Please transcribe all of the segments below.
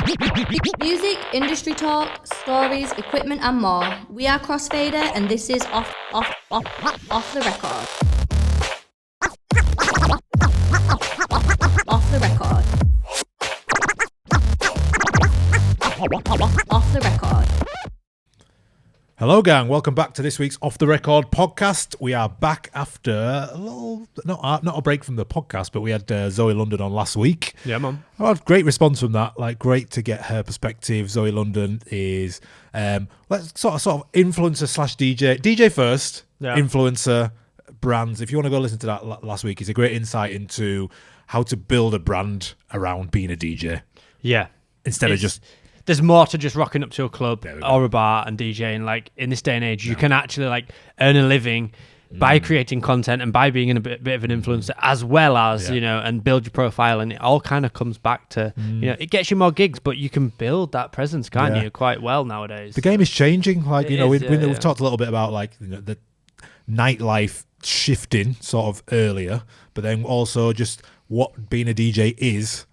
Music, industry talk, stories, equipment and more. We are Crossfader and this is off the record. Off the record. Off the record. Hello gang, welcome back to this week's Off the Record podcast. We are back after a little, not a break from the podcast, but we had Zoe London on last week. Yeah, man. I had great response from that, like great to get her perspective. Zoe London is let's sort of influencer slash DJ first, influencer, brands. If you want to go listen to that last week, it's a great insight into how to build a brand around being a DJ. Yeah. Instead of just... There's more to just rocking up to a club or a bar and DJing. Like in this day and age, you can actually like earn a living by creating content and by being a bit of an influencer, as well as you know, and build your profile. And it all kind of comes back to you know, it gets you more gigs, but you can build that presence, can't you, quite well nowadays. The game is changing. Like we've talked a little bit about like the nightlife shifting sort of earlier, but then also just what being a DJ is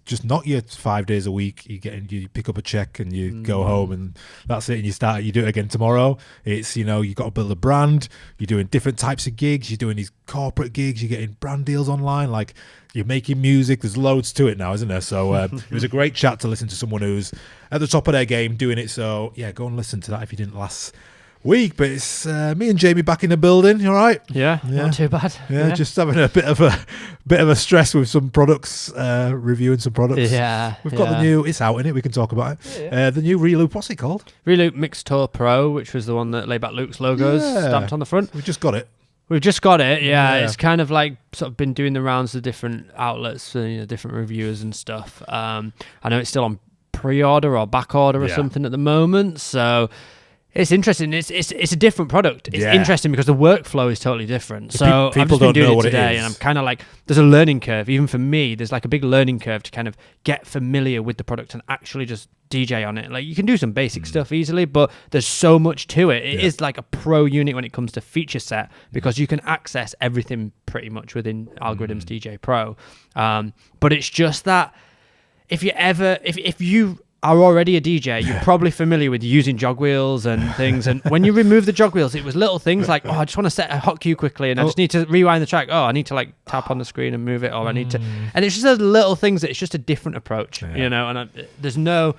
just not your 5 days a week. You pick up a check and you go home and that's it. And you do it again tomorrow. It's, you know, you got to build a brand. You're doing different types of gigs. You're doing these corporate gigs. You're getting brand deals online. Like you're making music. There's loads to it now, isn't there? So it was a great chat to listen to someone who's at the top of their game doing it. So yeah, go and listen to that if you didn't last week. But it's me and Jamie back in the building. You all right? Yeah, not too bad. Yeah, just having a bit of a stress with some products, reviewing some products. Yeah, we've got the new. It's out, innit? We can talk about it. The new Reloop. What's it called? Reloop Mix Tour Pro, which was the one that Layback Luke's logos stamped on the front. We've just got it. We've just got it. Yeah, it's kind of like sort of been doing the rounds of different outlets, you know, different reviewers and stuff. I know it's still on pre-order or back order or something at the moment, so. It's interesting. It's a different product. It's interesting because the workflow is totally different. So I've just been doing it today, and I'm kind of like, there's a learning curve. Even for me, there's like a big learning curve to kind of get familiar with the product and actually just DJ on it. Like you can do some basic stuff easily, but there's so much to it. It is like a pro unit when it comes to feature set because you can access everything pretty much within Algorithms DJ Pro. But it's just that if you are already a DJ, you're probably familiar with using jog wheels and things. And when you remove the jog wheels, it was little things like, I just want to set a hot cue quickly and I just need to rewind the track. I need to like tap on the screen and move it, or I need to. And it's just those little things that it's just a different approach, you know, and there's no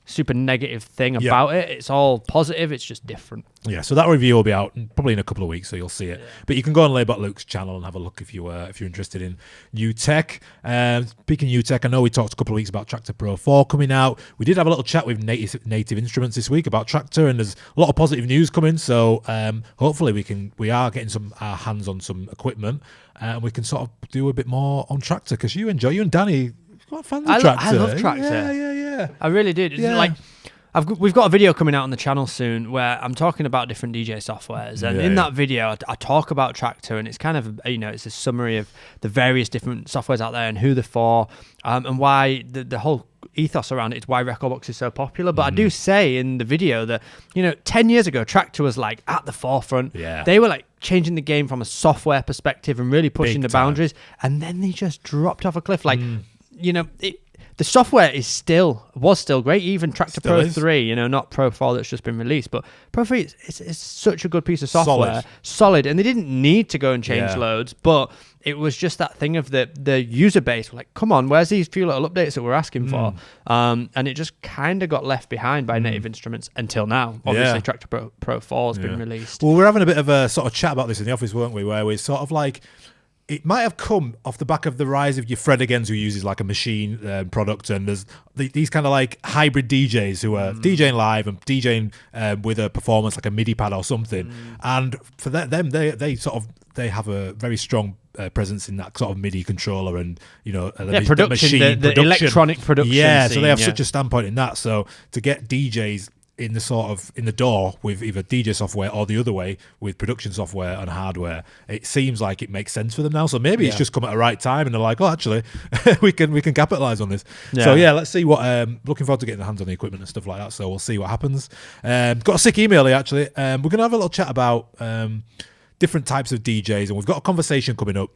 super negative thing about it. It's all positive. It's just different. Yeah, so that review will be out probably in a couple of weeks, so you'll see it. But you can go on Layback Luke's channel and have a look if you're interested in new tech. Speaking of new tech, I know we talked a couple of weeks about Tractor Pro 4 coming out. We did have a little chat with Native Instruments this week about Tractor, and there's a lot of positive news coming. So hopefully we are getting our hands on some equipment, and we can sort of do a bit more on Tractor because you and Danny. Fans of Tractor. I love Tractor. Yeah. I really did. Like, we've got a video coming out on the channel soon where I'm talking about different DJ softwares, and in that video I talk about Tractor, and it's kind of it's a summary of the various different softwares out there and who they're for, and why the whole ethos around it is why Recordbox is so popular. But I do say in the video that 10 years ago Tractor was like at the forefront. They were like changing the game from a software perspective and really pushing the boundaries, and then they just dropped off a cliff. Like the software was still great. Even Tractor Pro 3, not Pro 4 that's just been released, but Pro 3 is such a good piece of software, solid, and they didn't need to go and change loads, but it was just that thing of the user base were like, come on, where's these few little updates that we're asking for? And it just kind of got left behind by Native Instruments until now. Obviously, Tractor Pro 4 has been released. Well, we're having a bit of a sort of chat about this in the office, weren't we, where we're sort of like, it might have come off the back of the rise of your Fred Agains, who uses like a machine product, and there's these kind of like hybrid DJs who are DJing live and DJing with a performance like a MIDI pad or something. And for them, they have a very strong presence in that sort of MIDI controller and production, machine the electronic production. Yeah, so they have such a standpoint in that. So to get DJs in the door with either DJ software or the other way with production software and hardware, it seems like it makes sense for them now. So maybe it's just come at the right time and they're like, actually we can capitalize on this. So let's see what looking forward to getting the hands on the equipment and stuff like that. So we'll see what happens. Got a sick email here actually. We're gonna have a little chat about different types of DJs, and we've got a conversation coming up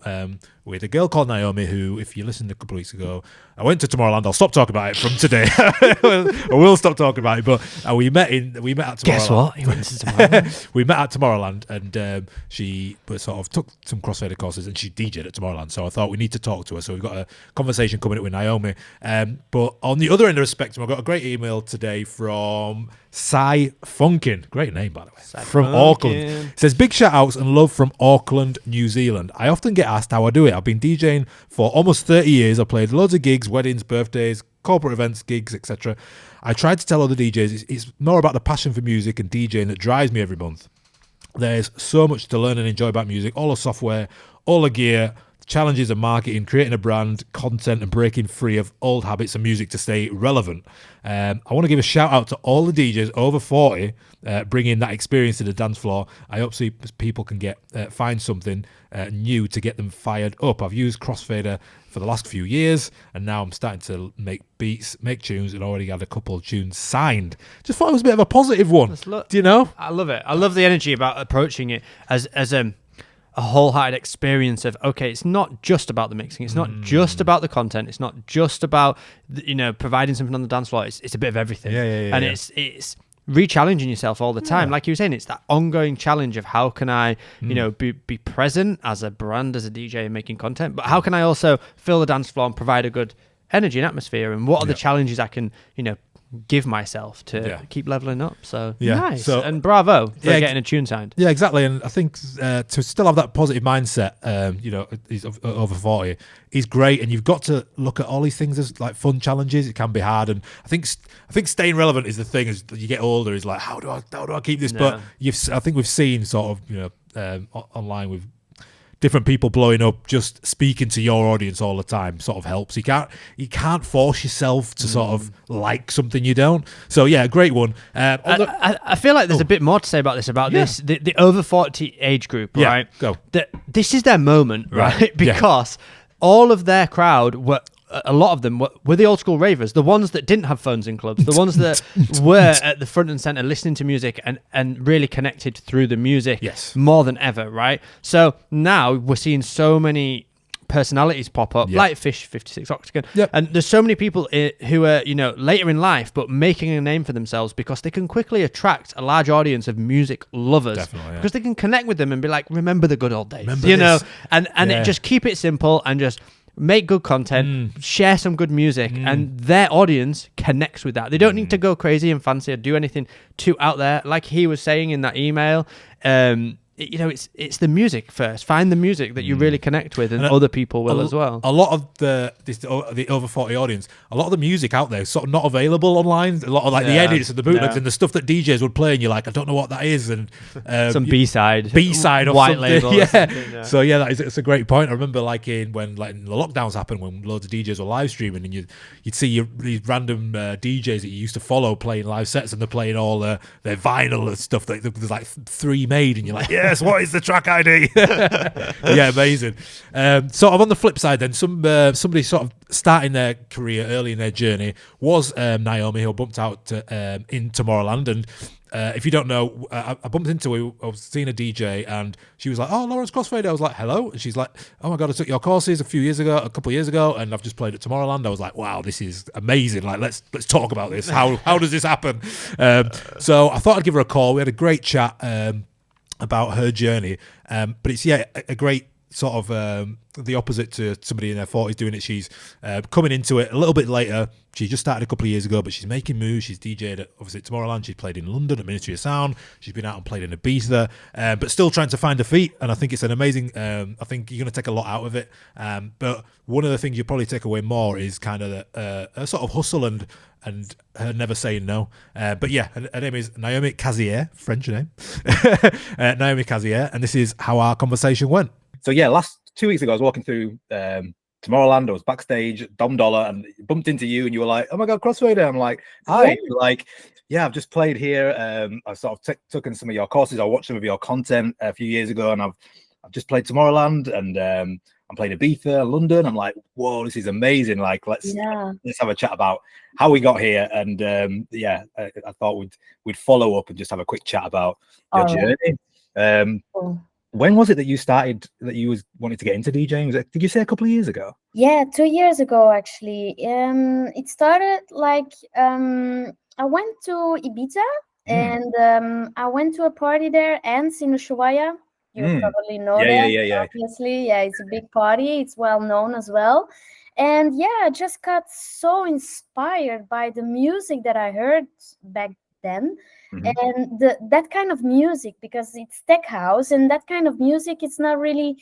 with a girl called Naomi, who, if you listened a couple of weeks ago, I went to Tomorrowland. I'll stop talking about it from today. I will stop talking about it. But we met at Tomorrowland. Guess what? He went to Tomorrowland. We met at Tomorrowland, and she sort of took some crossfader courses, and she DJ'd at Tomorrowland. So I thought we need to talk to her. So we've got a conversation coming up with Naomi. But on the other end of the spectrum, I got a great email today from Cy Funkin. Great name, by the way. From Auckland. It says, big shout outs and love from Auckland, New Zealand. I often get asked how I do it. I've been DJing for almost 30 years. I've played loads of gigs, weddings, birthdays, corporate events, gigs, etc. I try to tell other DJs it's more about the passion for music and DJing that drives me every month. There's so much to learn and enjoy about music, all the software, all the gear, challenges of marketing, creating a brand, content, and breaking free of old habits and music to stay relevant. I want to give a shout out to all the DJs over 40 bringing that experience to the dance floor. I hope people can find something new to get them fired up. I've used Crossfader for the last few years, and now I'm starting to make beats, make tunes, and already had a couple of tunes signed. Just thought it was a bit of a positive one. Do you know? I love it. I love the energy about approaching it as a wholehearted experience of, okay, it's not just about the mixing, it's not just about the content, it's not just about providing something on the dance floor. It's a bit of everything. And it's re-challenging yourself all the time. Like you were saying, it's that ongoing challenge of how can I be present as a brand, as a DJ, and making content, but how can I also fill the dance floor and provide a good energy and atmosphere, and what are the challenges I can give myself to keep leveling up. So nice. And bravo for getting a tune signed. Yeah, exactly. And I think to still have that positive mindset, he's over 40, is great. And you've got to look at all these things as like fun challenges. It can be hard, and I think staying relevant is the thing. As you get older, is like how do I keep this? But I think we've seen sort of online with different people blowing up, just speaking to your audience all the time sort of helps. You can't force yourself to sort of like something you don't. So yeah, great one. I feel like there's a bit more to say about this, the over 40 age group, right? Go. This is their moment, right? Because all of their crowd a lot of them were the old school ravers, the ones that didn't have phones in clubs, the ones that were at the front and center listening to music and really connected through the music more than ever, right? So now we're seeing so many personalities pop up, like Fish 56 Octagon, and there's so many people who are later in life but making a name for themselves because they can quickly attract a large audience of music lovers, because they can connect with them and be like, remember the good old days, and it just keep it simple and just make good content, share some good music, and their audience connects with that. They don't need to go crazy and fancy or do anything too out there. Like he was saying in that email, it's the music first. Find the music that you really connect with, and other people will as well. A lot of the over 40 audience, a lot of the music out there is sort of not available online. A lot of the edits and the bootlegs and the stuff that DJs would play, and you're like, I don't know what that is, and some B-side or white something. label. So it's a great point. I remember when the lockdowns happened, when loads of DJs were live streaming, and you'd see these random DJs that you used to follow playing live sets, and they're playing all their vinyl and stuff. There's like 3 made, and you're like, yes, what is the track ID? Yeah, amazing. Sort of on the flip side then, somebody sort of starting their career early in their journey was Naomi, who bumped out in Tomorrowland. And if you don't know, I bumped into her. I was seeing a DJ, and she was like, "Oh, Lawrence Crossfader." I was like, "Hello," and she's like, "Oh my god, I took your courses a couple of years ago, and I've just played at Tomorrowland." I was like, "Wow, this is amazing! Like, let's talk about this. How does this happen?" So I thought I'd give her a call. We had a great chat about her journey, but it's a great sort of the opposite to somebody in their 40s doing it. She's coming into it a little bit later. She just started a couple of years ago, but she's making moves. She's DJ'd at Tomorrowland. She's played in London at Ministry of Sound. She's been out and played in Ibiza, but still trying to find her feet. And I think it's an amazing, I think you're going to take a lot out of it. But one of the things you probably take away more is kind of a sort of hustle and her never saying no. But yeah, her name is Naomi Cazier, French name. Naomi Cazier. And this is how our conversation went. So yeah, last 2 weeks ago, I was walking through Tomorrowland. I was backstage, Dom Dollar, and bumped into you, and you were like, "Oh my god, Crossfader!" I'm like, "Hi." You're like, "Yeah, I've just played here. I sort of took in some of your courses. I watched some of your content a few years ago, and I've just played Tomorrowland, and I'm playing Ibiza, London." I'm like, "Whoa, this is amazing! Like, let's have a chat about how we got here." And I thought we'd follow up and just have a quick chat about your journey. when was it that you started, that you wanted to get into DJing? Did you say a couple of years ago? Yeah, 2 years ago actually. It started like I went to Ibiza and I went to a party there, and in Ushuaia. You probably know that. Yeah. Obviously, yeah, it's a big party. It's well known as well. And yeah, I just got so inspired by the music that I heard back then. And that kind of music, because it's tech house, and that kind of music, it's not really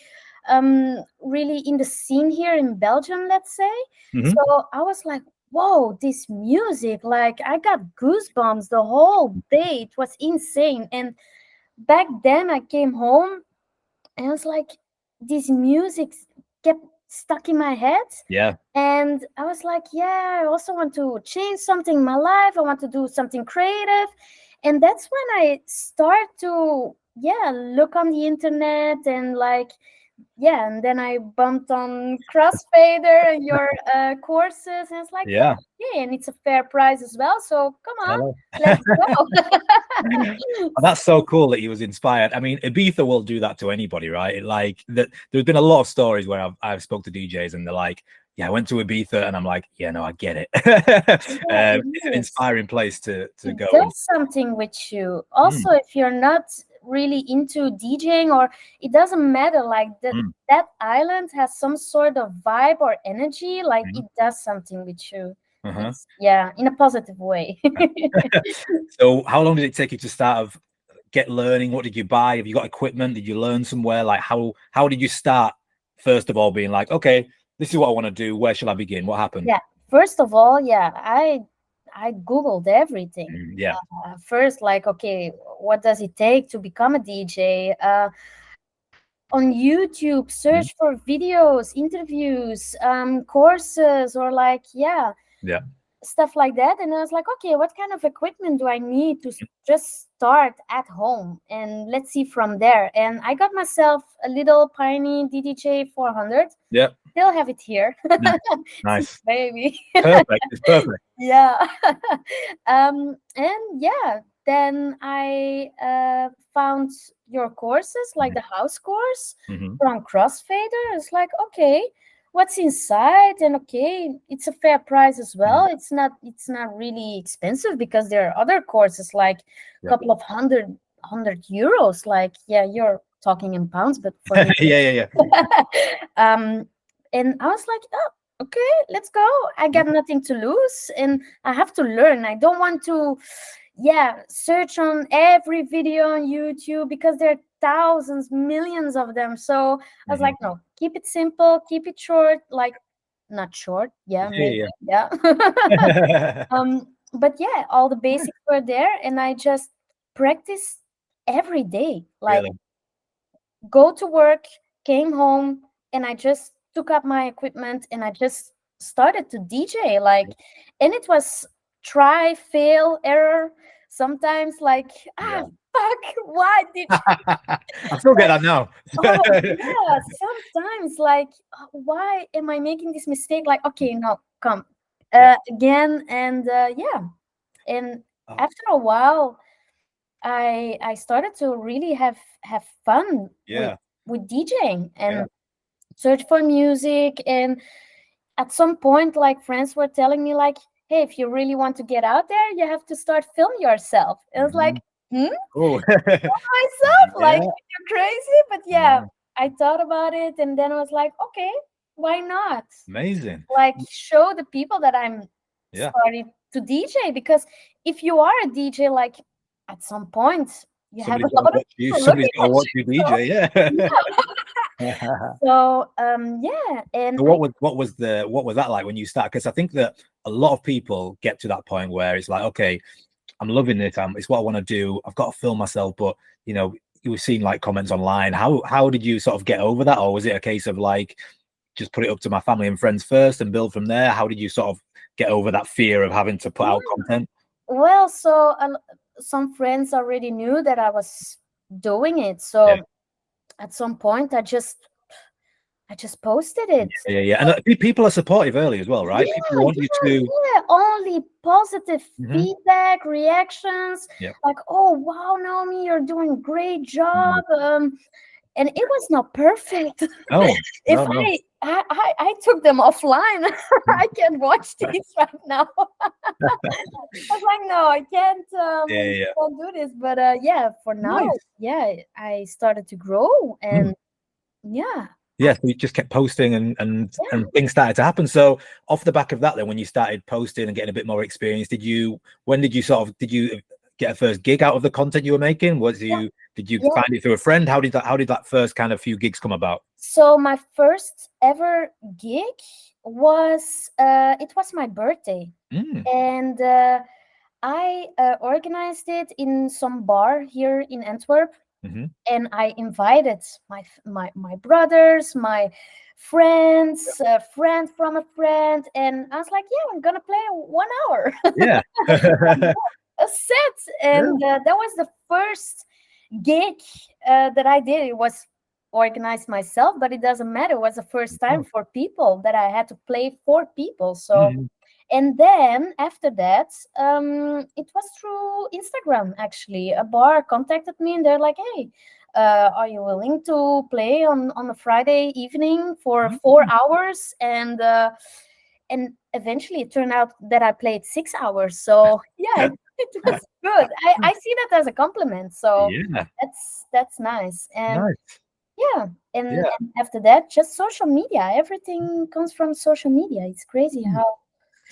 really in the scene here in Belgium, let's say. So I was like, whoa, this music, like I got goosebumps the whole day. It was insane. And back then I came home and I was like, this music kept stuck in my head. Yeah. And I was like, yeah, I also want to change something in my life. I want to do something creative. And that's when I start to look on the internet, and like and then I bumped on Crossfader and your courses, and it's like, Yeah. and it's a fair price as well. So come on, let's go. That's so cool that he was inspired. I mean, Ibiza will do that to anybody, right? Like that. There's been a lot of stories where I've spoke to DJs and they're like, yeah, I went to Ibiza, and I'm like, yeah, no, I get it. It's an inspiring place to go. It does something with you. Also, if you're not really into DJing, or it doesn't matter, like that island has some sort of vibe or energy, like it does something with you. In a positive way. So how long did it take you to start get learning? What did you buy? Have you got equipment? Did you learn somewhere? Like how did you start, first of all, being like, okay, this is what I want to do, where shall I begin? What happened? First of all, I Googled everything. First, like, okay, what does it take to become a DJ? On YouTube, search for videos, interviews, courses, or like, stuff like that. And I was like, okay, what kind of equipment do I need to just start at home? And let's see from there. And I got myself a little tiny DDJ 400. Yeah. Still have it here. Nice. Baby. Perfect. It's perfect. Yeah. Then I found your courses, like the house course from Crossfader. It's like, okay, what's inside? And okay, it's a fair price as well. It's not really expensive, because there are other courses like a couple of hundred euros. Like, you're talking in pounds, but for me, yeah. And I was like, oh, okay, let's go. I got nothing to lose, and I have to learn. I don't want to, search on every video on YouTube, because there are thousands, millions of them. So I was like, no, keep it simple, keep it short, like not short. Maybe. But all the basics were there, and I just practiced every day. Like, go to work, came home, and I just took up my equipment and I just started to DJ. Like, and it was try, fail, error. Sometimes like, fuck, why did I still get that now. Sometimes like, why am I making this mistake? Like, okay, no, come again. And and after a while, I started to really have fun with DJing and search for music. And at some point, like, friends were telling me like, hey, if you really want to get out there, you have to start film yourself. It was like, Oh. myself, like, you're crazy. But I thought about it, and then I was like, okay, why not? Amazing. Like, show the people that I'm starting to DJ, because if you are a DJ, like, at some point you have a lot of people somebody's gonna watch you DJ. So and so what was that like when you start? Because I think that a lot of people get to that point where it's like, okay, I'm loving it, it's what I want to do, I've got to film myself. But you know, you've seen like comments online. How did you sort of get over that? Or was it a case of like, just put it up to my family and friends first and build from there? How did you sort of get over that fear of having to put out content? Well, so some friends already knew that I was doing it, so at some point I just posted it. And people are supportive early as well, right? People want you to only positive feedback, reactions, like, oh wow, Naomi, you're doing a great job. and it was not perfect. Oh, If no. I took them offline, I can't watch these right now. I was like, no, I can't. Can't do this. But yeah, for now, Nice. yeah, I started to grow, and yeah. Yeah, so you just kept posting and things started to happen. So off the back of that, then when you started posting and getting a bit more experience, did you get a first gig out of the content you were making? Did you find it through a friend? How did that first kind of few gigs come about? So my first ever gig was it was my birthday, and I organized it in some bar here in Antwerp. And I invited my brothers, my friends, a friend from a friend, and I was like, yeah, I'm gonna play 1 hour. Yeah. A set, and that was the first gig that I did. It was organized myself, but it doesn't matter. It was the first time for people that I had to play for people. So and then after that, it was through Instagram, actually. A bar contacted me and they're like, hey, are you willing to play on a Friday evening for 4 hours? And eventually it turned out that I played 6 hours. So yeah, it was good. I see that as a compliment. So that's nice. And and after that, just social media. Everything comes from social media. It's crazy how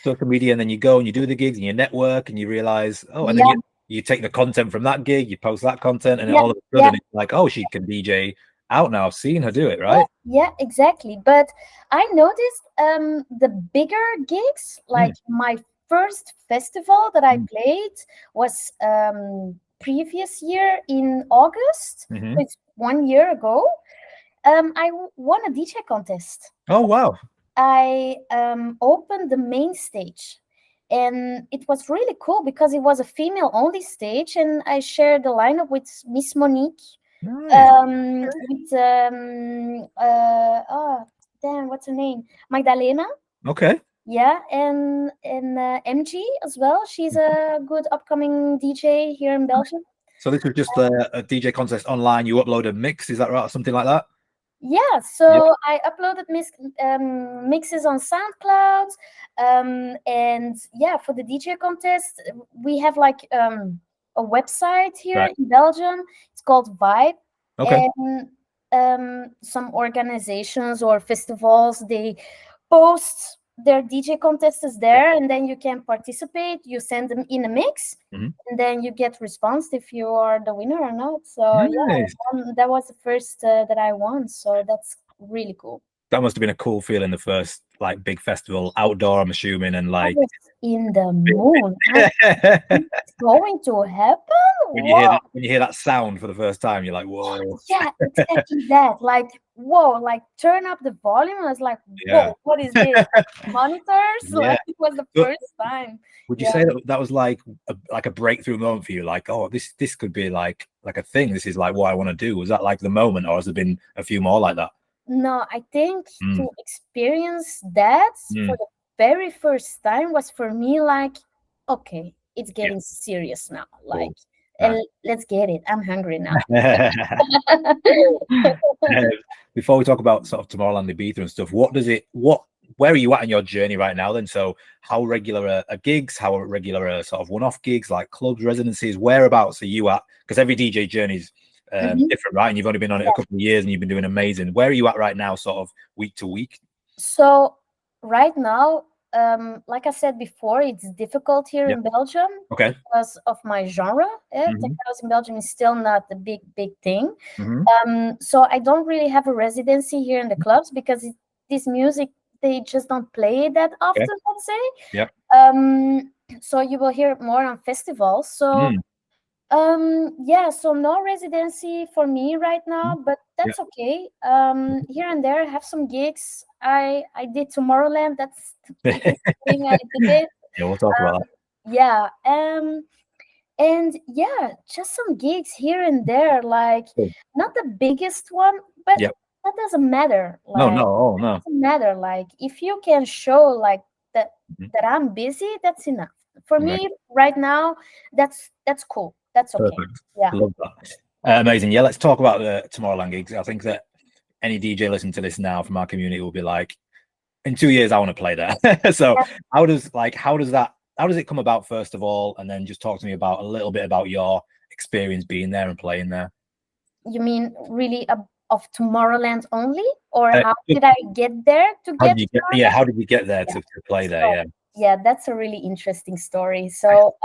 social media, and then you go and you do the gigs and you network and you realize, and then you take the content from that gig, you post that content, and then all of a sudden it's like, oh, she can DJ out now. I've seen her do it, right? Yeah, exactly. But I noticed the bigger gigs, like my first festival that I played was previous year in August. It's 1 year ago. I won a DJ contest. Oh, wow. I opened the main stage, and it was really cool because it was a female only stage, and I shared the lineup with Miss Monique. Nice. With what's her name? Magdalena. Okay. Yeah, and MG as well. She's a good upcoming DJ here in Belgium. So this was just a DJ contest online. You upload a mix, is that right? Something like that? Yeah, so I uploaded mixes on SoundCloud, and yeah, for the DJ contest, we have like a website here in Belgium. It's called Vibe, and some organizations or festivals, they post their DJ contests there, and then you can participate. You send them in a mix, and then you get response if you are the winner or not. So that was the first that I won. So that's really cool. That must have been a cool feeling, the first like big festival outdoor, I'm assuming, and like I was in the moon. It's going to happen. When you hear that sound for the first time, you're like, whoa. Yeah, exactly that. Like, whoa, like turn up the volume. I was like, whoa, what is this? Monitors? Like, it was the first time. Would you say that was like a breakthrough moment for you? Like, oh, this could be like a thing. This is like what I want to do. Was that like the moment, or has there been a few more like that? No, I think to experience that for the very first time was for me like, okay, it's getting serious now. Like, let's get it. I'm hungry now. Before we talk about sort of Tomorrowland, Ibiza and stuff, where are you at in your journey right now then? So how regular are gigs? How regular are sort of one-off gigs, like clubs, residencies? Whereabouts are you at? Because every DJ journey's different, right? And you've only been on it a couple of years and you've been doing amazing. Where are you at right now, sort of week to week? So right now, like I said before, it's difficult here in Belgium because of my genre. Tech house in Belgium is still not a big thing. So I don't really have a residency here in the clubs because this music, they just don't play it that often, let's say. So you will hear it more on festivals. So so no residency for me right now, but that's okay. Here and there I have some gigs. I did Tomorrowland. That's the biggest thing I did. We'll talk about that. Yeah. And yeah, just some gigs here and there, like not the biggest one, but that doesn't matter. Like, no. It doesn't matter. Like if you can show like that I'm busy, that's enough. For me right now, that's cool. That's okay. Perfect. Yeah. Love that. Amazing. Yeah, let's talk about the Tomorrowland gigs. I think that any DJ listening to this now from our community will be like, in 2 years, I want to play there. So how does it come about, first of all? And then just talk to me about a little bit about your experience being there and playing there. You mean really of Tomorrowland only? Or how did I get there to how get did you get there to play there? So, yeah, that's a really interesting story. So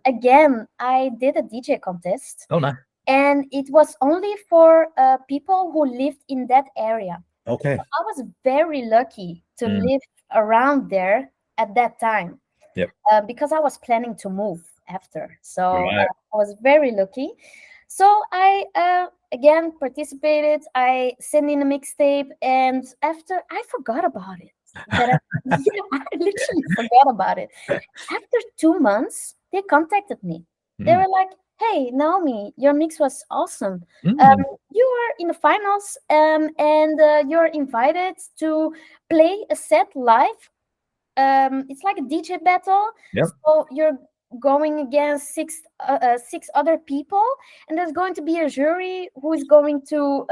again, I did a DJ contest. Oh, nice. And it was only for people who lived in that area. Okay. So I was very lucky to live around there at that time. Yep. Because I was planning to move after. So I was very lucky. So I again participated. I sent in a mixtape, and after I forgot about it. I literally forgot about it. After 2 months, they contacted me. They were like, "Hey, Naomi, your mix was awesome. You are in the finals, and you're invited to play a set live. It's like a DJ battle. Yep. So you're going against six other people, and there's going to be a jury who is going to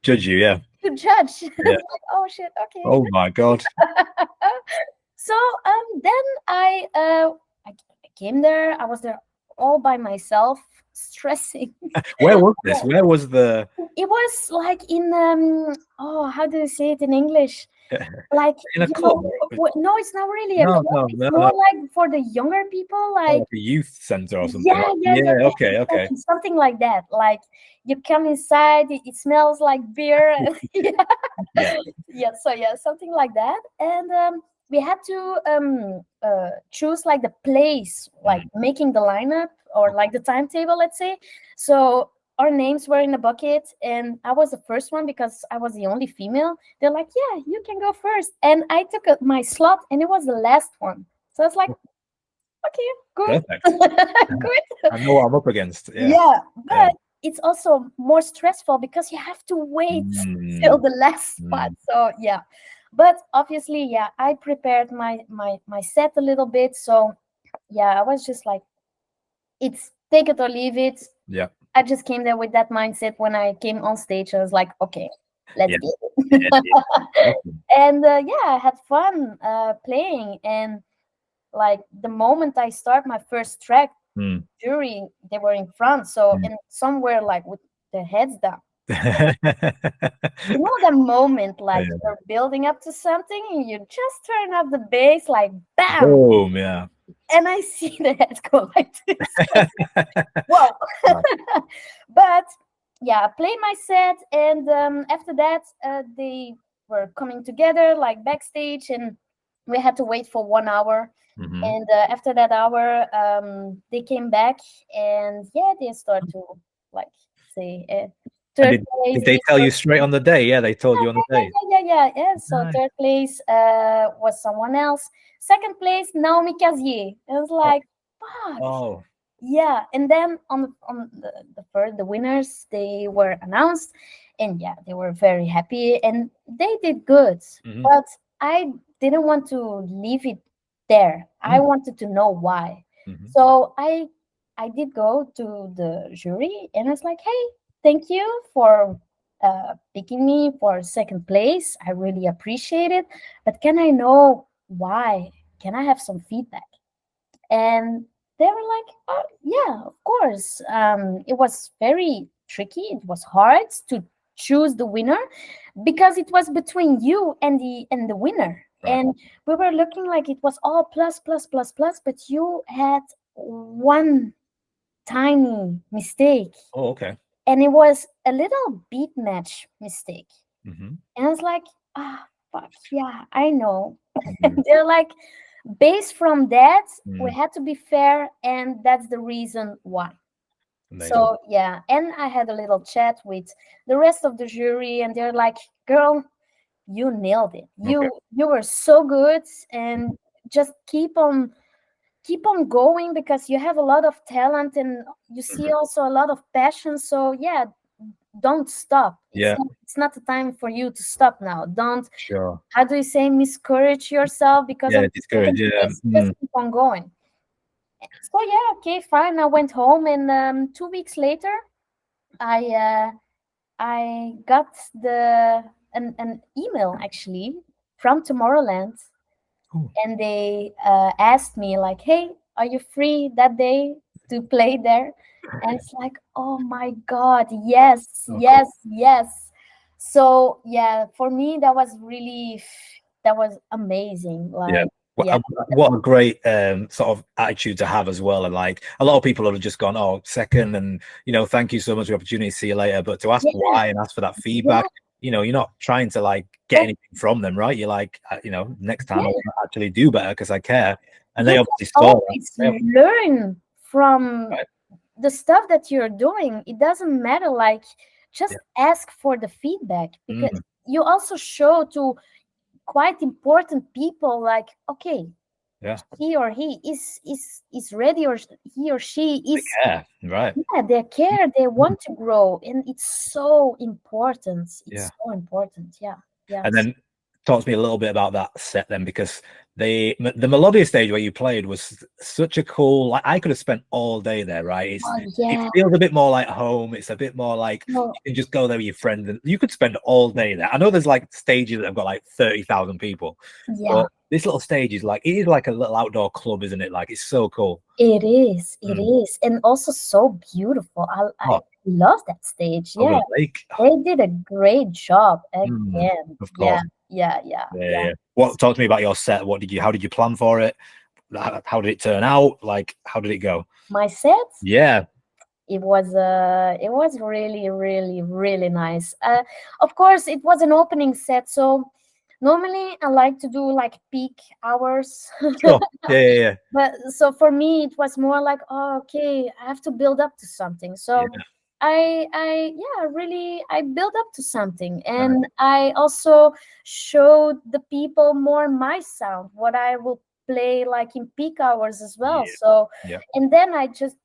judge you. Yeah. To judge." Like, oh shit. Okay. Oh my god. So then I came there. I was there all by myself, stressing. Where was this? Where was the? It was like in how do you say it in English? Like in a club? No, it's not really a club. It's more like for the younger people, like a youth center or something. Yeah. Okay. Something like that. Like you come inside, it smells like beer. Something like that. And we had to choose like the place, like making the lineup or like the timetable, let's say. So our names were in the bucket, and I was the first one because I was the only female. They're like, "Yeah, you can go first," and I took my slot, and it was the last one. So I was like, "Okay, good, good." I know what I'm up against. But it's also more stressful because you have to wait till the last spot. So but obviously, I prepared my set a little bit. So I was just like, it's take it or leave it. Yeah. I just came there with that mindset. When I came on stage, I was like, okay, let's get it. And I had fun playing. And like the moment I start my first track, jury, they were in front. So and somewhere like with their heads down. You know that moment, like you're building up to something and you just turn up the bass, like bam. Boom, yeah. And I see the heads go like this. Whoa. But I played my set, and after that they were coming together like backstage, and we had to wait for 1 hour. And after that hour they came back, and they start to like say third place. Did they tell you straight on the day? Yeah, they told you on the day. Yeah. So third place was someone else. Second place, Naomi Cazier. It was like, fuck. Oh. Yeah, and then on the winners, they were announced, and they were very happy, and they did good. But I didn't want to leave it there. I wanted to know why. So I did go to the jury, and I was like, hey, thank you for picking me for second place. I really appreciate it. But can I know why? Can I have some feedback? And they were like, oh, yeah, of course. It was very tricky. It was hard to choose the winner because it was between you and the winner. Right. And we were looking like it was all plus, but you had one tiny mistake. Oh, okay. And it was a little beat match mistake. And I was like, fuck, yeah, I know. They're like, based from that, we had to be fair, and that's the reason why. Amazing. So, and I had a little chat with the rest of the jury, and they're like, girl, you nailed it. You were so good, and just keep on going because you have a lot of talent and you see also a lot of passion. So don't stop. It's not the time for you to stop now. Don't how do you say, miscourage yourself because of discourage. just keep on going. So yeah, okay, fine. I went home, and 2 weeks later, I got an email actually from Tomorrowland, Cool. and they asked me like, "Hey, are you free that day to play there?" And it's like, "Oh my God, yes, Oh, yes, yes!" So yeah, for me that was amazing. Yeah. Like, yeah, What a great sort of attitude to have as well. And like a lot of people have just gone, oh, second, and thank you so much for the opportunity, see you later. But to ask yeah, why and ask for that feedback, yeah, you're not trying to like get oh, anything from them, right? You're like, next time yeah. I want to actually do better because I care. And You they can obviously saw that. always learn from Right. the stuff that you're doing. It doesn't matter, like, just Yeah. ask for the feedback, because Mm. you also show to quite important people, like, okay, Yeah. he or he is ready, or he or she is, Yeah. Right. yeah, they care, they want to grow, and it's so important. Yeah. It's so important. Yeah, yeah. And then talk to me a little bit about that set then, because the Melodia stage where you played was such a cool, like I could have spent all day there, right? Oh It yeah. feels a bit more like home. It's a bit more like No, you can just go there with your friends and you could spend all day there. I know there's like stages that have got like 30,000 people, yeah. but this little stage is like, it is like a little outdoor club, isn't it? Like it's so cool. It is, it Mm. is, and also so beautiful. I Oh, love that stage. over Yeah, the lake. they did a great job Mm, again. of Yeah, course. yeah, yeah, Yeah, yeah. yeah. What talk to me about your set? How did you plan for it? How did it turn out? Like, how did it go? My set, Yeah. it was really, really, really nice. Of course, it was an opening set, so normally I like to do like peak hours. Sure. Yeah, yeah, yeah. But so for me, it was more like, oh, okay, I have to build up to something. So Yeah. yeah, really, I build up to something, Right. and I also showed the people more my sound, what I will play like in peak hours as well. Yeah. So, Yeah. and then I just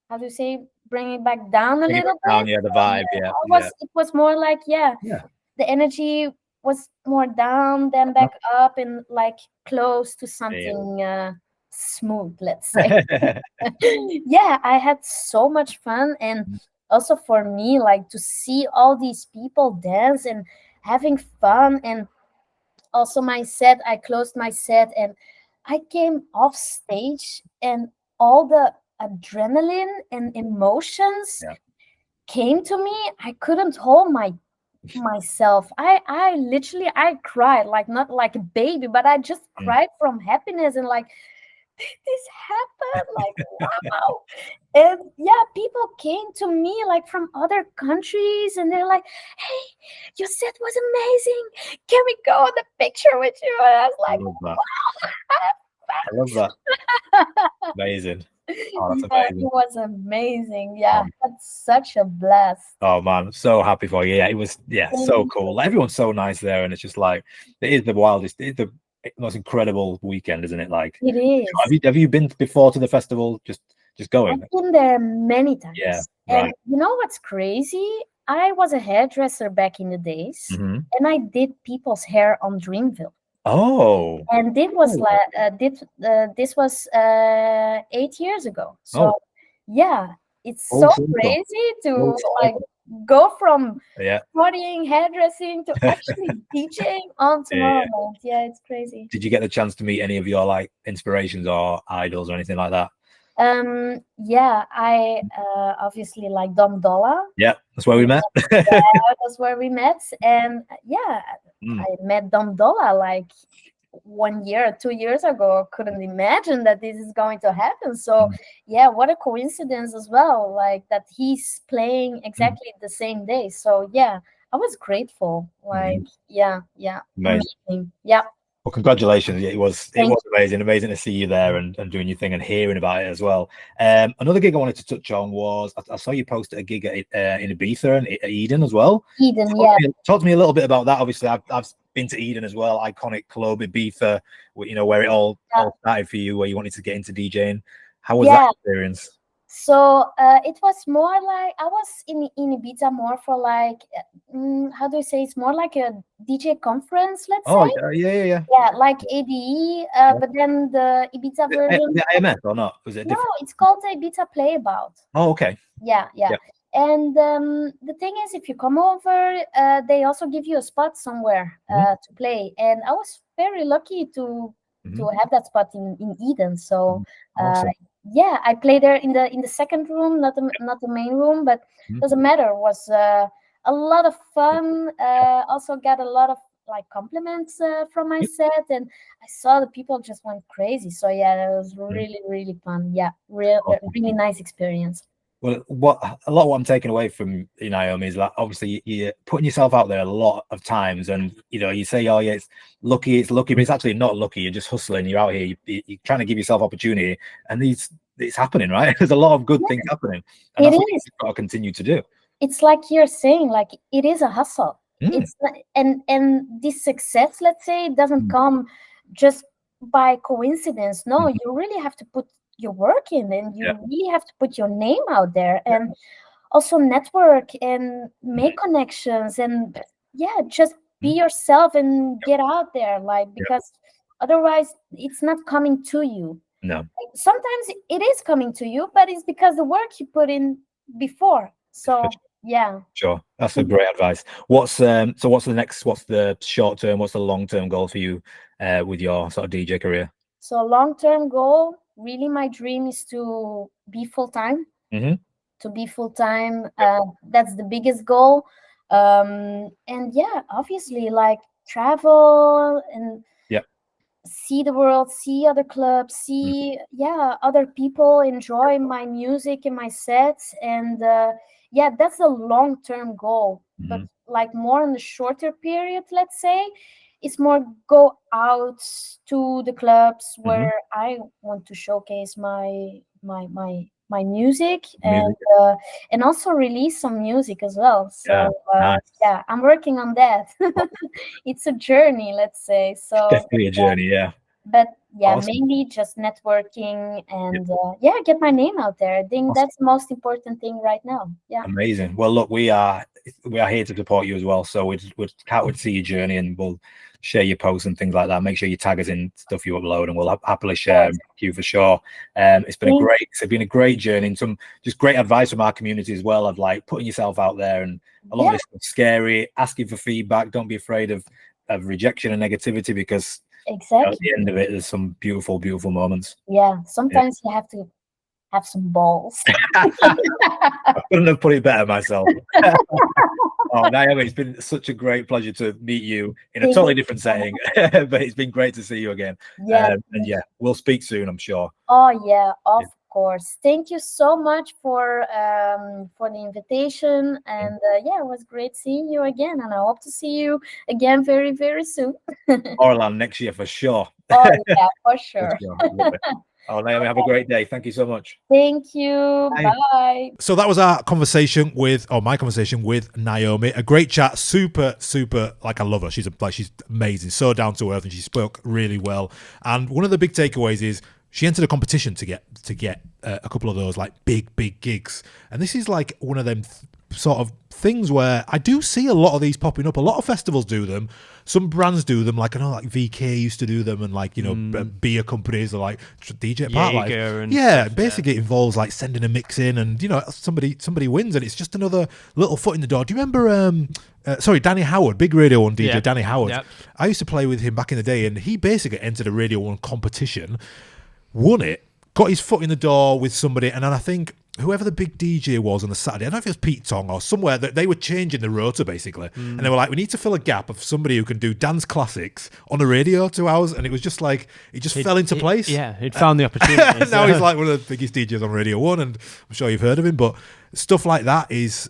how do you say, bring it back down a Bring it little back down. bit. Yeah, the And vibe. Yeah, yeah, it was more like, yeah, yeah. the energy was more down than back up, and like close to Yeah. something smooth, let's say. Yeah, I had so much fun, and also for me, like, to see all these people dance and having fun. And also my set, I closed my set, and I came off stage, and all the adrenaline and emotions Yeah. came to me. I couldn't hold myself. I literally, I cried, like, not like a baby, but I just Mm. cried from happiness, and like, this happened, like, wow. And yeah, people came to me like from other countries, and they're like, hey, your set was amazing, can we go on the picture with you? And I was I like, love that. wow. I love that. Amazing. Oh, that's Yeah, it amazing. was amazing. Yeah, that's such a blast. Oh man, I'm so happy for you. Yeah, it was. Yeah, so cool. Like, everyone's so nice there, and it's just like it is the wildest. It's the most incredible weekend, isn't it? Like, It is. have you been before to the festival? Just going. I've been there many times. Yeah, And right. you know what's crazy? I was a hairdresser back in the days, Mhm. and I did people's hair on Dreamville. Oh, And it was Oh. like this was 8 years ago. So Oh. yeah, it's Full so circle. crazy to Full like circle. go from Yeah. studying hairdressing to actually teaching on Yeah, yeah. Tomorrowland. Yeah, it's crazy. Did you get the chance to meet any of your like inspirations or idols or anything like that? Yeah, I obviously like Dom Dolla. Yeah, that's where we met. Yeah, that's where we met. And yeah, Mm. I met Dom Dolla like 1 year, 2 years ago. Couldn't imagine that this is going to happen. So yeah, what a coincidence as well, like that he's playing exactly the same day. So yeah, I was grateful. Like, yeah, Amazing. amazing. Yeah. Well, congratulations. It was Thank amazing to see you there and doing your thing and hearing about it as well. Another gig I wanted to touch on was I saw you posted a gig at in Ibiza and at Eden as well. Eden, yeah. Talk to me a little bit about that. Obviously, I've been to Eden as well, iconic club, Ibiza, where it all started for you, where you wanted to get into DJing. How was that experience? So it was more like I was in Ibiza more for like how do you say, it's more like a DJ conference, let's Oh, say. yeah. Yeah, like ABE, but then the Ibiza version. Was it IMS or not? Was it No, different? it's called the Ibiza Playabout. Oh, okay. Yeah. Yeah. And the thing is, if you come over, they also give you a spot somewhere to play. And I was very lucky to have that spot in Eden. So Awesome. yeah, I played there in the second room, not the main room, but doesn't matter. It was a lot of fun. Also got a lot of like compliments from my set, and I saw the people just went crazy. So yeah, it was really fun. Yeah, really nice experience. Well, a lot of what I'm taking away from you, Naomi, is that obviously you're putting yourself out there a lot of times, and you say, oh yeah, it's lucky, but it's actually not lucky. You're just hustling. You're out here. You're trying to give yourself opportunity, and it's happening, right? There's a lot of good things happening, and that's what you've got to continue to do. It's like you're saying, like it is a hustle. It's and this success, let's say, doesn't come just by coincidence. No, you really have to put your work in, and you really have to put your name out there, and also network and make connections, and just be yourself and get out there, like, because otherwise it's not coming to you. No, like, sometimes it is coming to you, but it's because the work you put in before. So yeah, sure, that's a great advice. What's the next? What's the short term? What's the long term goal for you with your sort of DJ career? So long-term goal, really my dream is to be full-time. To be full-time, that's the biggest goal. And yeah, obviously, like, travel and see the world, see other clubs, see other people, enjoy my music and my sets. And that's a long-term goal. But like more in the shorter period, let's say, it's more go out to the clubs where I want to showcase my music, and also release some music as well. So nice. I'm working on that. It's a journey, let's say. So Definitely a journey, but awesome. Mainly just networking and get my name out there. I think that's the most important thing right now. Yeah, amazing. Well, look, we are here to support you as well, so we can't wait to see your journey, and we'll share your posts and things like that. Make sure you tag us in stuff you upload, and we'll happily share you for sure. It's been a great journey, and some just great advice from our community as well, of like putting yourself out there, and a lot of this stuff's scary. Asking for feedback, don't be afraid of rejection and negativity, because at the end of it, there's some beautiful moments. Sometimes you have to have some balls. I couldn't have put it better myself. Oh, Naomi, it's been such a great pleasure to meet you in a totally different setting, but it's been great to see you again. And we'll speak soon, I'm sure. Oh yeah, of course. Thank you so much for the invitation, and it was great seeing you again, and I hope to see you again very, very soon. Tomorrowland next year for sure. Oh yeah, for sure. Oh, Naomi, have a great day. Thank you so much. Thank you. Bye. So that was my conversation with Naomi. A great chat. Super, like, I love her. She's amazing. So down to earth, and she spoke really well. And one of the big takeaways is she entered a competition to get a couple of those like big gigs. And this is like one of them sort of things where I do see a lot of these popping up. A lot of festivals do them. Some brands do them, like I know, like VK used to do them, and like, you know, beer companies are like DJ Parklife. Basically it involves like sending a mix in, and you know, somebody wins, and it's just another little foot in the door. Do you remember Danny Howard, big Radio 1 DJ Danny Howard? Yep. I used to play with him back in the day, and he basically entered a Radio 1 competition, won it, got his foot in the door with somebody, and then I think whoever the big DJ was on the Saturday, I don't know if it was Pete Tong or somewhere, that they were changing the rota basically, and they were like, we need to fill a gap of somebody who can do dance classics on the radio 2 hours, and it was just like it fell into place. He'd found the opportunity. Now he's like one of the biggest DJs on Radio 1, and I'm sure you've heard of him. But stuff like that is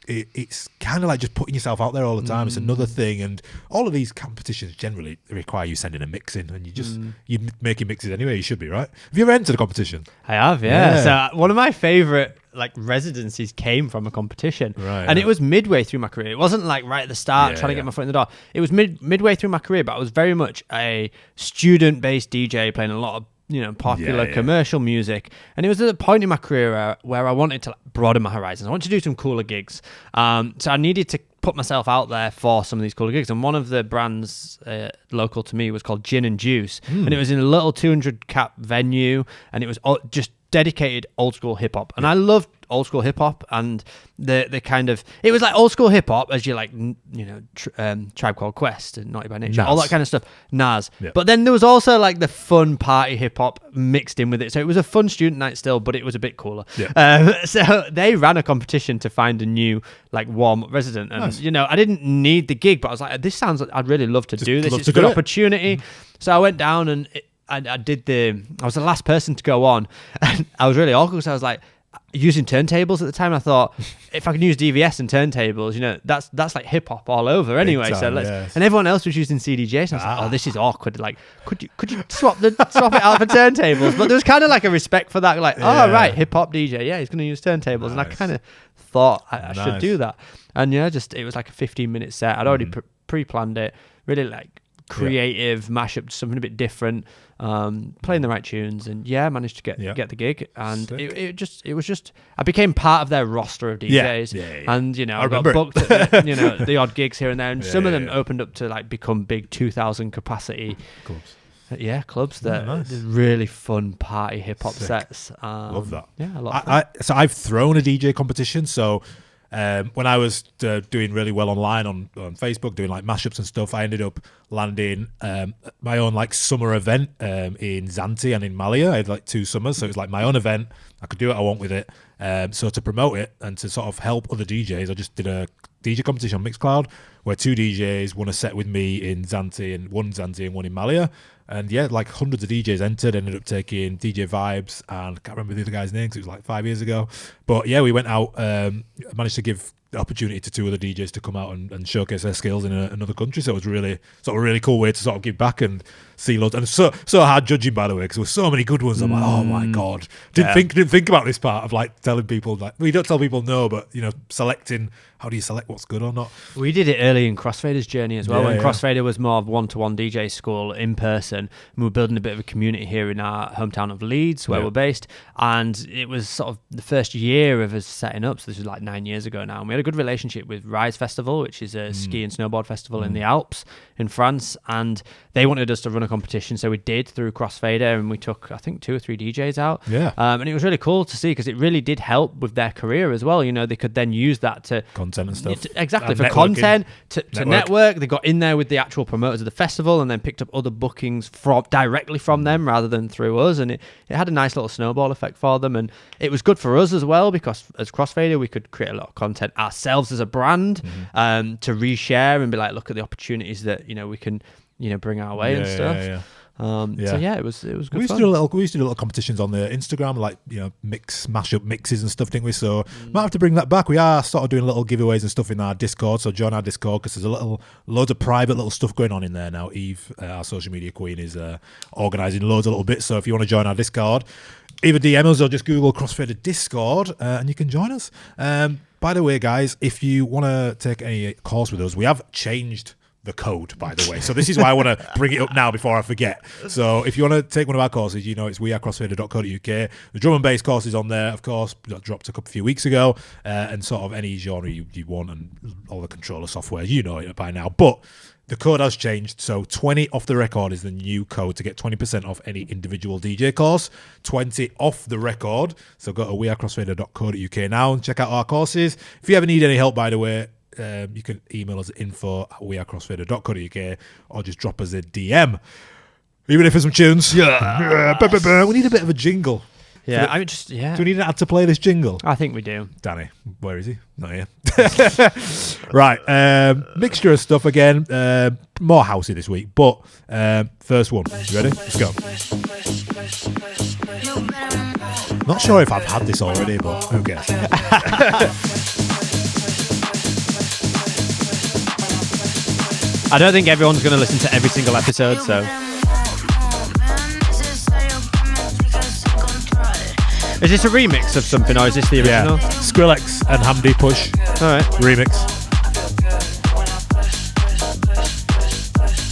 it's kind of like just putting yourself out there all the time. It's another thing, and all of these competitions generally require you sending a mix in, and you're making mixes anyway. You should be, right? Have you ever entered a competition? I have, yeah. So one of my favorite like residencies came from a competition, and it was midway through my career. It wasn't like right at the start trying to get my foot in the door. It was midway through my career, but I was very much a student-based DJ playing a lot of popular commercial music. And it was at a point in my career where I wanted to broaden my horizons. I wanted to do some cooler gigs. So I needed to put myself out there for some of these cooler gigs. And one of the brands local to me was called Gin and Juice. And it was in a little 200 cap venue, and it was just dedicated old school hip hop. And I loved old school hip hop, and the kind of, it was like old school hip hop as you like, Tribe Called Quest and Naughty by Nature, all that kind of stuff. Nas. Yeah. But then there was also like the fun party hip hop mixed in with it. So it was a fun student night still, but it was a bit cooler. Yeah. So they ran a competition to find a new like warm up resident, and I didn't need the gig, but I was like, this sounds like I'd really love to do this. It's a good opportunity. So I went down and I was the last person to go on, and I was really awkward because I was like, using turntables at the time. I thought, if I can use DVS and turntables, that's like hip hop all over anyway. So and everyone else was using CDJs. And I was like, this is awkward. Like, could you swap it out for turntables? But there was kind of like a respect for that. Like, right, hip hop DJ, he's going to use turntables, and I kind of thought I should do that. And it was like a 15-minute set. I'd already pre-planned it. Really like creative mashup, something a bit different. Playing the right tunes, and managed to get the gig, and it was just I became part of their roster of DJs, and I got booked at the odd gigs here and there, and some of them opened up to like become big 2,000 capacity clubs. Clubs that really fun party hip hop sets. Love that. A lot. So I've thrown a DJ competition. So when I was doing really well online on Facebook, doing like mashups and stuff, I ended up landing my own like summer event in Zante and in Malia. I had like 2 summers, so it was like my own event. I could do what I want with it. So to promote it and to sort of help other DJs, I just did a DJ competition on Mixcloud where 2 DJs won a set with me in Zante, and one Zante and one in Malia. And like hundreds of DJs entered, ended up taking DJ Vibes, and I can't remember the other guy's name because it was like 5 years ago. But we went out, managed to give the opportunity to 2 other DJs to come out and showcase their skills in another country. So it was really sort of a really cool way to sort of give back and see loads. And it's so hard judging, by the way, because there were so many good ones. I'm like, oh my god, didn't think about this part of like telling people, like, well, you don't tell people no, but selecting. How do you select what's good or not? We did it early in Crossfader's journey as well, when Crossfader was more of one-to-one DJ school in person. And we were building a bit of a community here in our hometown of Leeds, where we're based. And it was sort of the first year of us setting up. So this was like 9 years ago now. And we had a good relationship with Rise Festival, which is a ski and snowboard festival in the Alps in France. And they wanted us to run a competition. So we did through Crossfader, and we took, I think, 2 or 3 DJs out. Yeah. And it was really cool to see, because it really did help with their career as well. They could then use that to content and stuff. Exactly, for content, to network. They got in there with the actual promoters of the festival and then picked up other bookings directly from them rather than through us. And it had a nice little snowball effect for them. And it was good for us as well, because as Crossfader, we could create a lot of content ourselves as a brand to reshare and be like, look at the opportunities that, we can, bring our way and stuff. Yeah. So it was good. We used to do little competitions on the Instagram, like mashup mixes and stuff, didn't we? So might have to bring that back. We are sort of doing little giveaways and stuff in our Discord. So join our Discord, because there's loads of private little stuff going on in there now. Eve, our social media queen, is organising loads of little bits. So if you want to join our Discord, either DM us or just Google Crossfader Discord, and you can join us. By the way, guys, if you want to take any course with us, we have changed the code, by the way. So this is why I want to bring it up now before I forget. So if you want to take one of our courses, it's wearecrossfader.co.uk. The drum and bass course is on there, of course, that dropped a few weeks ago, and sort of any genre you want, and all the controller software, it by now. But the code has changed, so 20 off the record is the new code to get 20% off any individual DJ course. 20 off the record. So go to wearecrossfader.co.uk now and check out our courses. If you ever need any help, by the way, you can email us at info@wearecrossfader.co.uk or just drop us a DM. Even if it's some tunes. We need a bit of a jingle. Yeah, Do we need an ad to play this jingle? I think we do. Danny, where is he? Not here. Right, mixture of stuff again. More housey this week, but first one. You ready? Let's go. Not sure if I've had this already, but who cares? I don't think everyone's going to listen to every single episode, so. Is this a remix of something, or is this the original? Yeah. Skrillex and Hamdi Push. All right. Remix.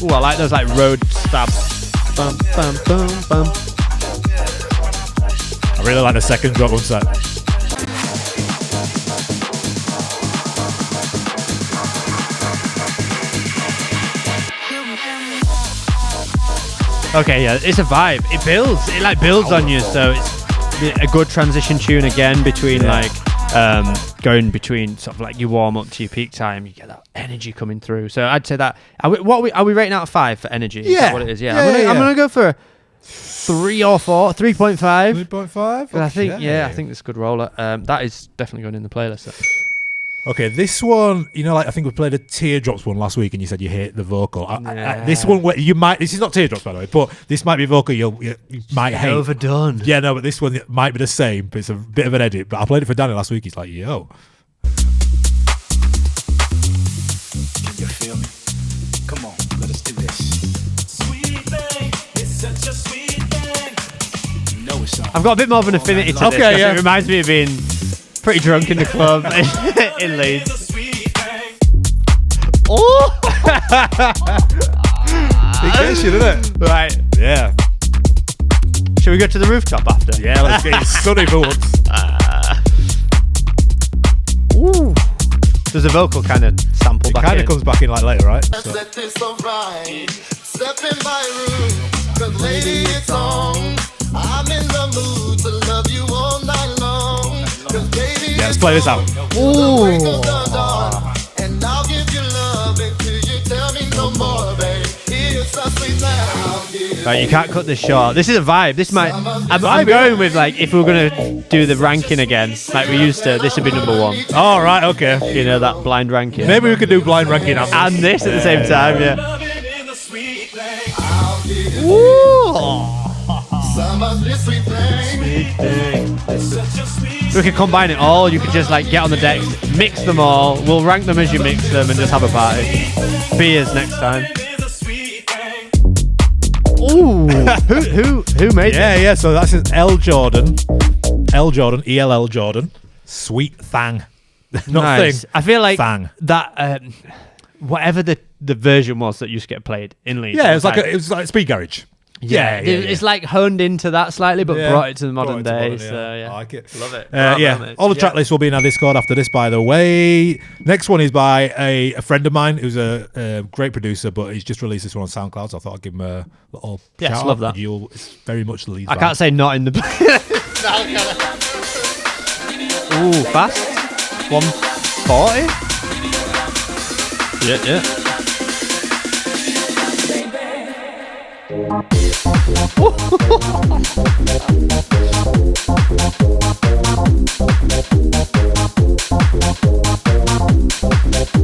Ooh, I like those like road stabs. Bum, bum, bum, bum. I really like the second drop. One sec. Okay, yeah, it's a vibe. It builds. It like builds on you, so it's a good transition tune again between going between sort of like your warm up to your peak time. You get that energy coming through. So I'd say that. Are we rating out of 5 for energy? Is that what it is? Yeah. I'm gonna go for 3 or 4, 3.5. 3.5. Okay. I think it's a good roller. That is definitely going in the playlist. So. Okay, this one, like I think we played a Teardrops one last week, and you said you hate the vocal. This one, this is not Teardrops by the way, but this might be a vocal you might hate. Overdone. Yeah, no, but this one might be the same, but it's a bit of an edit. But I played it for Danny last week. He's like, yo. Can you feel me? Come on, let us do this. Sweet thing, it's such a sweet thing. No, it's I've got a bit more of an affinity to this. Okay, yeah. It reminds me of being pretty drunk in the club in Leeds. Oh! It gets you, doesn't it? Right. Yeah. Should we go to the rooftop after? Yeah, let's get it sunny for once. Ooh. There's a vocal kind of sample back in. It kind of comes back in like later, right? So. Step in my room, 'cause lady, it's on. I'm in the mood to love you all night long. 'Cause baby, Yeah, let's play this out. Ooh. and I'll give you love until you tell me no more, babe. Here's a sweet now. Right, you can't cut this short. This is a vibe. This might. I'm going with like if we were gonna do the ranking again, like we used to. This would be number 1. All right, okay. You know that blind ranking. Maybe we could do blind ranking and this at the same time. Yeah. We could combine it all. You could just like get on the decks, mix them all. We'll rank them as you mix them and just have a party. Beers next time. Ooh, who made it? Yeah. So that's L Jordan, ELL Jordan, Sweet Thang. Not nice. thing. I feel like Thang. that. Whatever the version was that used to get played in Leeds. Yeah, it was like Speed Garage. Yeah. It's like honed into that slightly, but brought it to the modern day. Yeah. So yeah, I like it. Love it. All the track lists will be in our Discord after this, by the way. Next one is by a friend of mine who's a great producer, but he's just released this one on SoundCloud, so I thought I'd give him a little shout love out. that. It's very much the lead. I can't say not in the. Ooh, fast. 140. Yeah.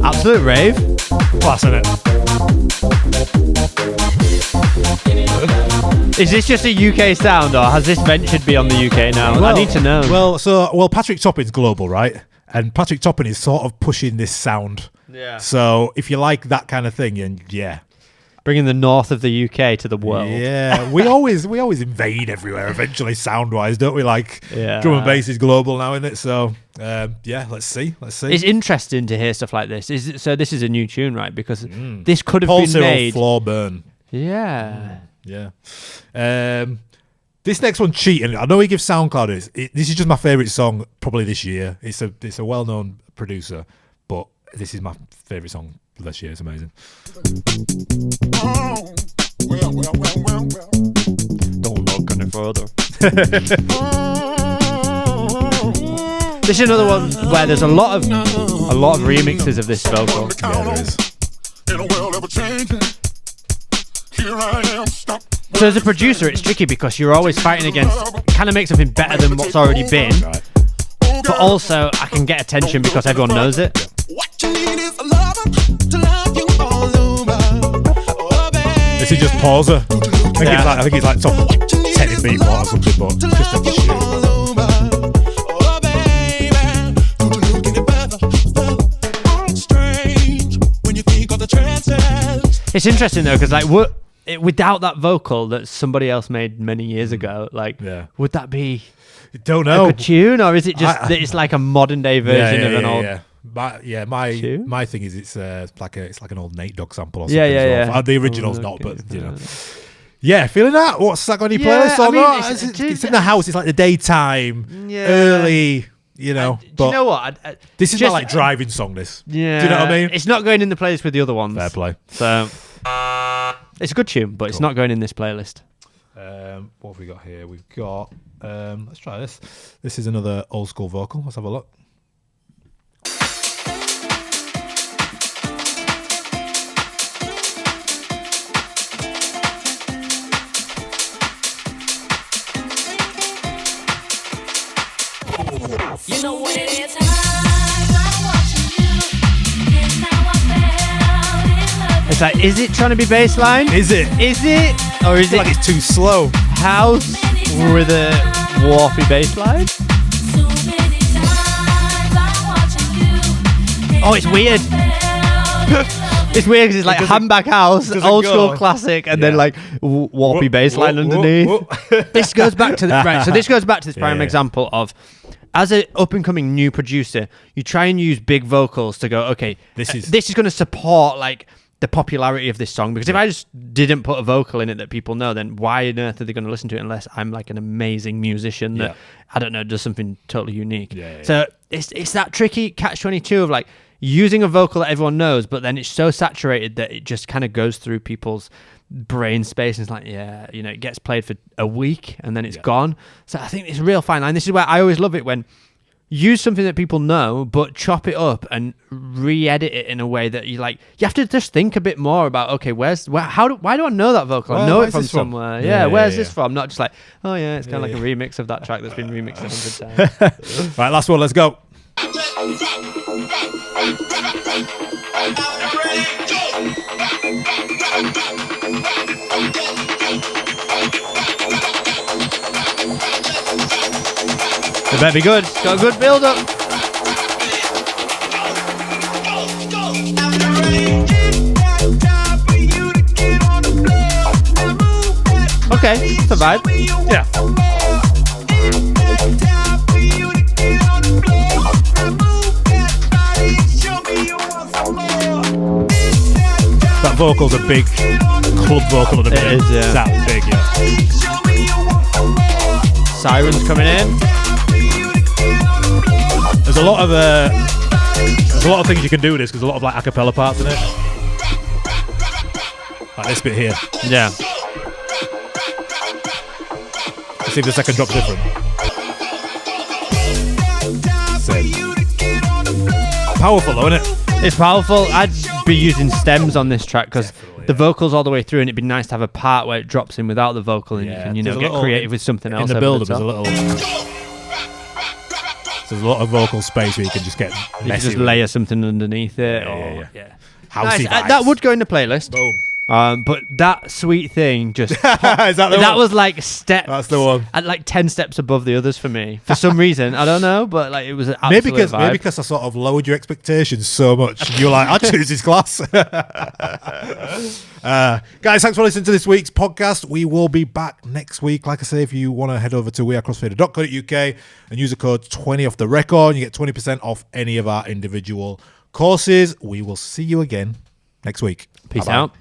Absolute rave. Class, isn't it? Is this just a UK sound, or has this ventured beyond the UK now? I need to know. Well, Patrick Topping's global, right? And Patrick Topping is sort of pushing this sound. Yeah. So if you like that kind of thing, then yeah. Bringing the north of the UK to the world. Yeah, we always invade everywhere eventually, sound wise, don't we? Like drum and bass is global now, isn't it? So let's see. It's interesting to hear stuff like this. So this is a new tune, right? Because this could have been made. Floor burn. Yeah. Yeah. This next one, Cheating. I know he gives SoundCloud this is just my favourite song probably this year. It's a well known producer, but this is my favourite song this year. It's amazing. Don't look any further. This is another one where there's a lot of remixes of this vocal. Yeah, there is. In a world ever changing, here I am, stop. So as a producer, it's tricky because you're always fighting against kind of make something better than what's already been. Right. But also, I can get attention because everyone knows it. What you need is a lover to love you all over. Oh, baby. This is just pauser. I think it's like top 10 in Beatport or something, but just a shit. Oh, baby. Don't you get it better? Strange when you think of the chances. It's interesting though, because like without that vocal that somebody else made many years ago, would that be? Don't know. A good tune, or is it just that it's like a modern day version of an old? My thing is it's like an old Nate Dogg sample or something. Yeah. The original's not, but you know. Yeah, feeling that? What's that on your Yeah, playlist or I mean, not? it's- It's in the house. It's like the daytime, Yeah. early, you know. Do But you know what? this is just- not like driving song, this. Yeah. Do you know what I mean? It's not going in the playlist with the other ones. Fair play. So it's a good tune, but it's not going in this playlist. What have we got here? We've got, let's try this. This is another old school vocal. Let's have a look. You know what it is. I'm watching you. And now I fell in love. It's like, is it trying to be bassline? Is it? Is it? Or is I feel it like it's too slow. house with a warpy bassline? So many times I'm watching you. Oh, it's weird. It's weird because it's like handbag house, doesn't old school go. classic, and Yeah. then like warpy bassline underneath. This goes back to right. So this goes back to this prime Yeah. example of, as an up and coming new producer, you try and use big vocals to go, okay, This is- this is going to support like the popularity of this song, because if I just didn't put a vocal in it that people know, then why on earth are they going to listen to it unless I'm like an amazing musician that I don't know, does something totally unique. So it's that tricky catch-22 of like using a vocal that everyone knows, but then it's so saturated that it just kind of goes through people's brain space and it's like, yeah, you know, it gets played for a week and then it's gone. So I think it's a real fine line. This is where I always love it, when use something that people know, but chop it up and re-edit it in a way that you like. You have to just think a bit more about, okay, why do I know that vocal? I know it where's from this from? somewhere. Yeah, Where's yeah, this yeah. from? Not just like, oh yeah, it's kind of like a remix of that track that's been remixed 100 times. Right, last one. Let's go. It better be good. It's got a good build up. Okay, it's a vibe. Yeah. That vocal's a big club vocal at the minute. is, yeah. It's that big, yeah. Sirens coming in. There's a lot of things you can do with this, because there's a lot of like a cappella parts in it. Like this bit here. Yeah. Let's see if the second drop's different. Same. Powerful though, isn't it? It's powerful. I'd be using stems on this track because the vocal's all the way through, and it'd be nice to have a part where it drops in without the vocal, and you can, you know, There's a get little- creative with something else. In the over build-up, top. there's a little. So there's a lot of vocal space where you can just get You can messy. just with it. layer something underneath it. Yeah. Nice. Housey vibes. That would go in the playlist. Boom. But that sweet thing just Is that the that one? was like steps. That's the one. At like 10 steps above the others for me. For some reason, I don't know, but like it was an Maybe absolute vibe. because I sort of lowered your expectations so much. You're like, I'll choose this class. Guys, thanks for listening to this week's podcast. We will be back next week. Like I say, if you want to head over to wearecrossfader.co.uk and use the code 20 off the record, you get 20% off any of our individual courses. We will see you again next week. Peace Bye-bye. out.